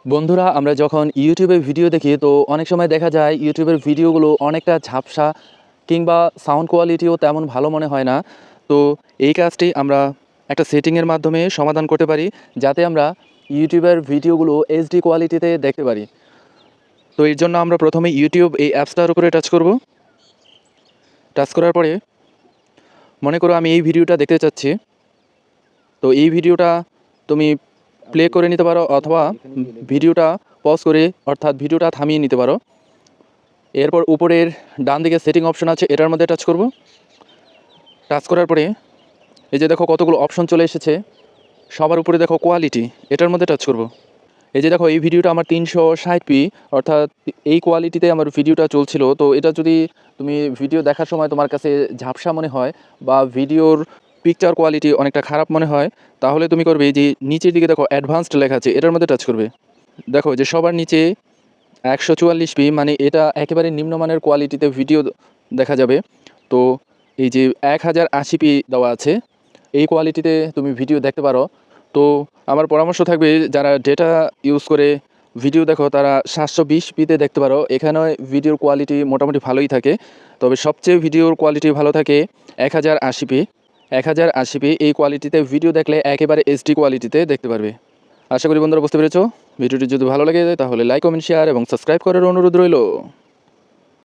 বন্ধুরা, আমরা যখন ইউটিউবে ভিডিও দেখি তো অনেক সময় দেখা যায় ইউটিউবের ভিডিওগুলো অনেকটা ঝাপসা কিংবা সাউন্ড কোয়ালিটিও তেমন ভালো মনে হয় না। তো এই কাজটি আমরা একটা সেটিংয়ের মাধ্যমে সমাধান করতে পারি, যাতে আমরা ইউটিউবের ভিডিওগুলো এইচডি কোয়ালিটিতে দেখতে পারি। তো এর জন্য আমরা প্রথমে ইউটিউব এই অ্যাপসটার উপরে টাচ করব। টাচ করার পরে মনে করো আমি এই ভিডিওটা দেখতে চাচ্ছি। তো এই ভিডিওটা তুমি প্লে করে নিতে পারো, অথবা ভিডিওটা পজ করে অর্থাৎ ভিডিওটা থামিয়ে নিতে পারো। এরপর উপরের ডান দিকে সেটিং অপশন আছে, এটার মধ্যে টাচ করব। টাচ করার পরে এই যে দেখো কতগুলো অপশন চলে এসেছে। সবার উপরে দেখো কোয়ালিটি, এটার মধ্যে টাচ করব। এই যে দেখো এই ভিডিওটা আমার 360p, অর্থাৎ এই কোয়ালিটিতে আমার ভিডিওটা চলছিল। তো এটা যদি তুমি ভিডিও দেখার সময় তোমার কাছে ঝাপসা মনে হয় বা ভিডিওর পিকচার কোয়ালিটি অনেকটা খারাপ মনে হয়, তাহলে তুমি করবে এই যে নিচের দিকে দেখো অ্যাডভান্সড লেখা আছে, এটার মধ্যে টাচ করবে। দেখো যে সবার নিচে 144p, মানে এটা একেবারে নিম্নমানের কোয়ালিটিতে ভিডিও দেখা যাবে। তো এই যে 1080p দেওয়া আছে, এই কোয়ালিটিতে তুমি ভিডিও দেখতে পারো। তো আমার পরামর্শ থাকবে, যারা ডেটা ইউজ করে ভিডিও দেখো তারা 720pতে দেখতে পারো। এখানে ভিডিওর কোয়ালিটি মোটামুটি ভালোই থাকে, তবে সবচেয়ে ভিডিওর কোয়ালিটি ভালো থাকে 1080p। 1080p এই কোয়ালিটিতে ভিডিও দেখলে একেবারে এইচডি কোয়ালিটিতে দেখতে পারবে। আশা করি বন্ধুরা বুঝতে পেরেছো। ভিডিওটি যদি ভালো লাগে তাহলে লাইক, কমেন্ট, শেয়ার এবং সাবস্ক্রাইব করার অনুরোধ রইল।